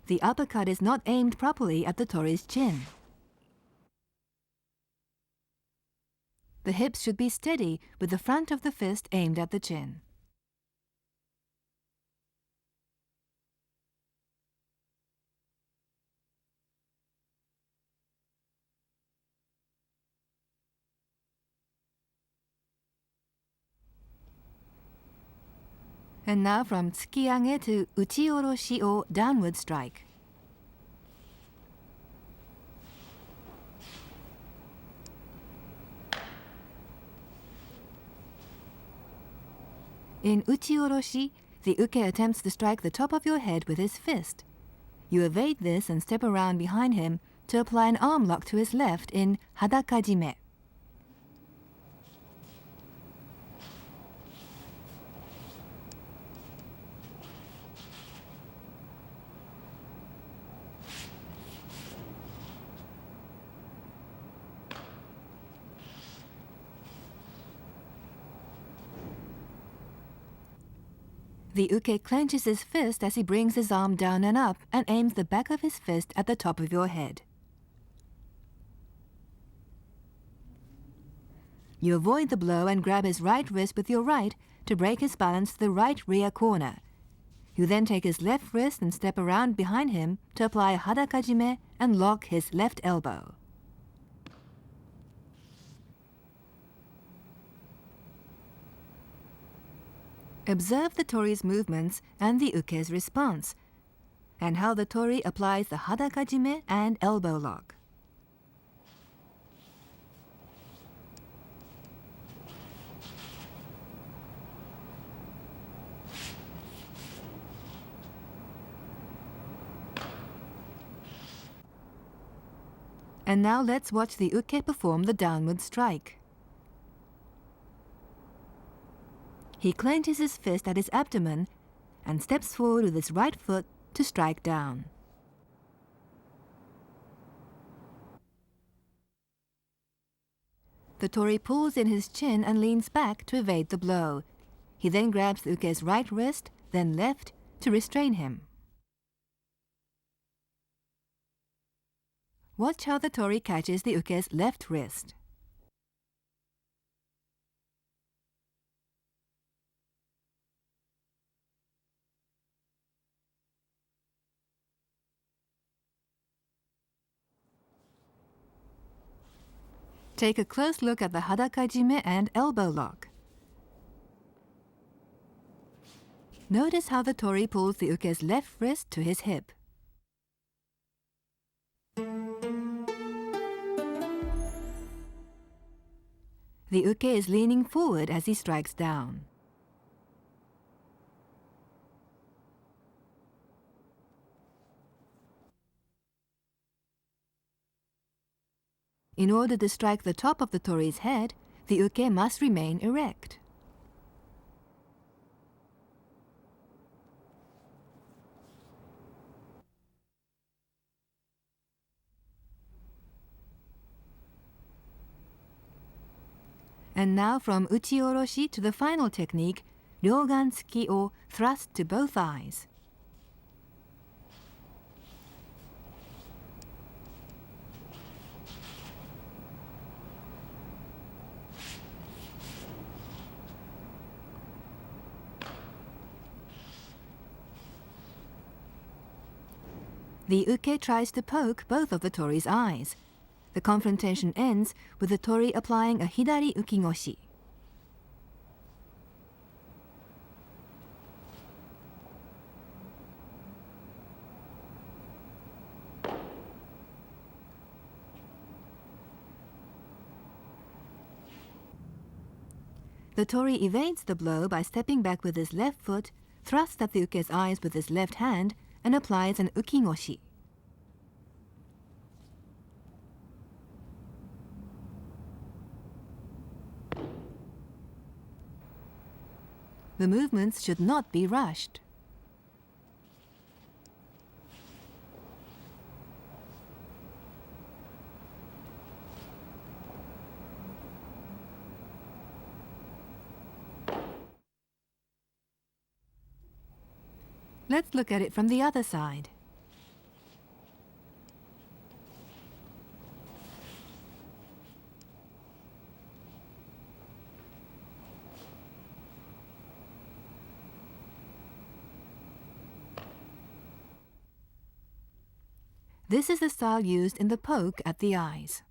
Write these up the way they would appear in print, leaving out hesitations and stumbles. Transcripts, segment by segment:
The uppercut is not aimed properly at the tori's chin. The hips should be steady with the front of the fist aimed at the chin. And now from tsukiage to uchi-oroshi or downward strike. In uchi-oroshi, the uke attempts to strike the top of your head with his fist. You evade this and step around behind him to apply an arm lock to his left in hadakajime. The uke clenches his fist as he brings his arm down and up and aims the back of his fist at the top of your head. You avoid the blow and grab his right wrist with your right to break his balance to the right rear corner. You then take his left wrist and step around behind him to apply a hadakajime and lock his left elbow. Observe the tori's movements and the uke's response, and how the tori applies the hadakajime and elbow lock. And now let's watch the uke perform the downward strike. He clenches his fist at his abdomen and steps forward with his right foot to strike down. The tori pulls in his chin and leans back to evade the blow. He then grabs the uke's right wrist, then left, to restrain him. Watch how the tori catches the uke's left wrist. Take a close look at the hadakajime and elbow lock. Notice how the tori pulls the uke's left wrist to his hip. The uke is leaning forward as he strikes down. In order to strike the top of the tori's head, the uke must remain erect. And now from uchi-oroshi to the final technique, ryogan tsuki or thrust to both eyes. The uke tries to poke both of the tori's eyes. The confrontation ends with the tori applying a hidari ukigoshi. The tori evades the blow by stepping back with his left foot, thrusts at the uke's eyes with his left hand, and applies an ukigoshi. The movements should not be rushed. Let's look at it from the other side. This is the style used in the poke at the eyes.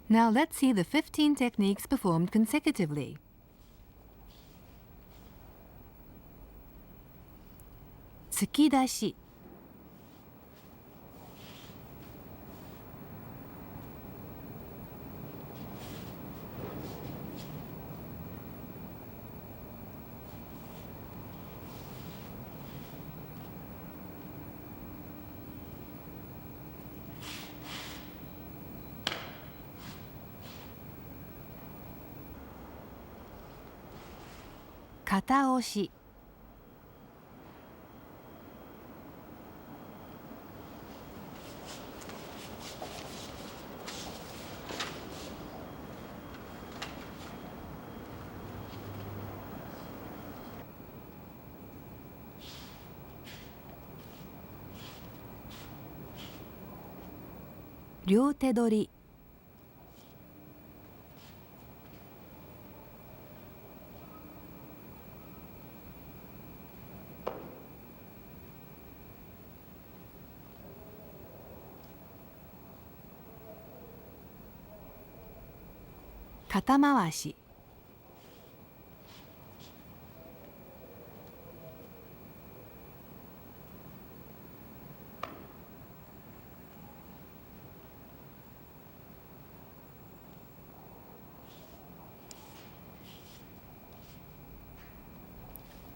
Now let's see the 15 techniques performed consecutively. 突き出し、肩押し、両手取り、肩回し、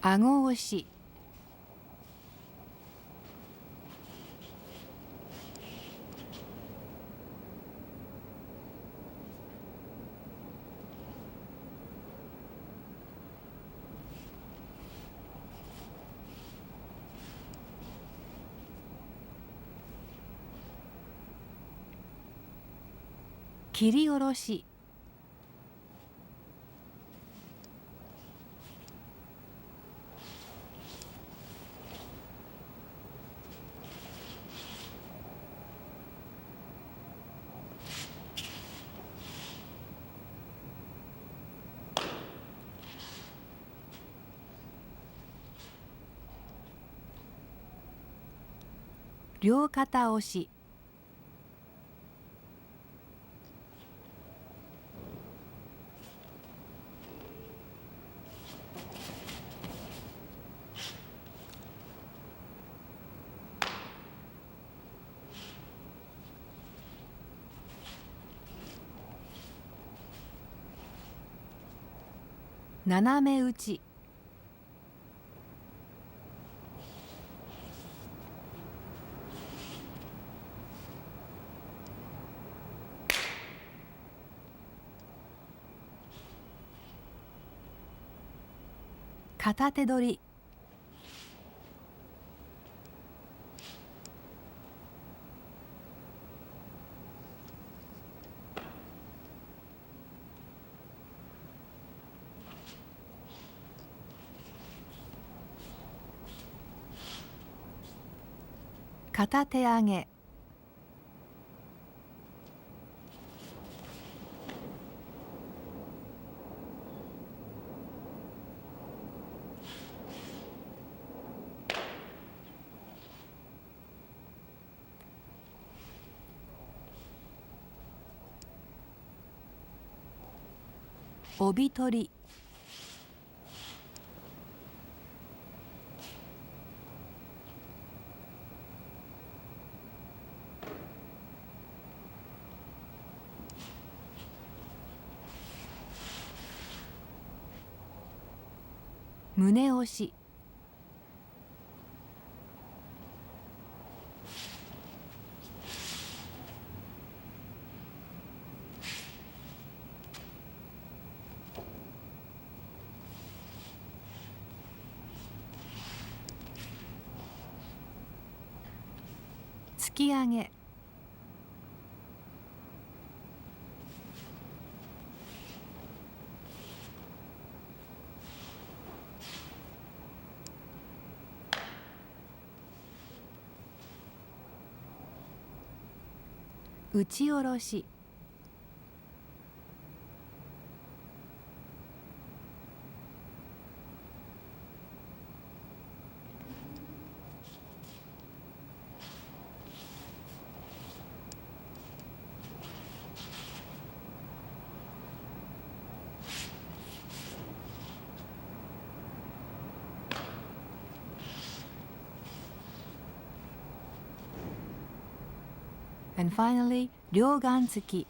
顎押し、切り下ろし、両肩押し、斜め打ち、片手取り、片手上げ、帯取り、胸押し、突き上げ、打ち下ろし And finally, 両眼突き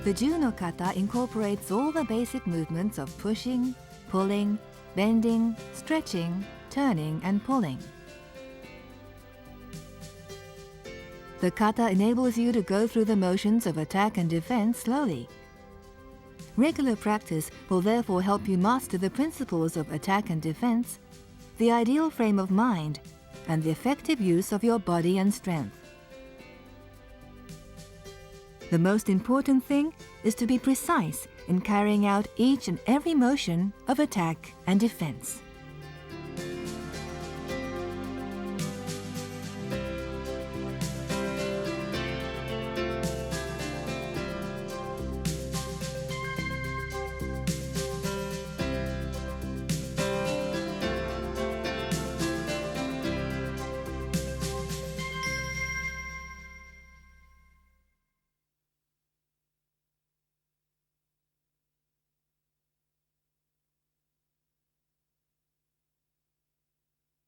The Ju-no-Kata incorporates all the basic movements of pushing, pulling, bending, stretching, turning, and pulling. The kata enables you to go through the motions of attack and defense slowly. Regular practice will therefore help you master the principles of attack and defense, the ideal frame of mind, and the effective use of your body and strength. The most important thing is to be precise in carrying out each and every motion of attack and defense.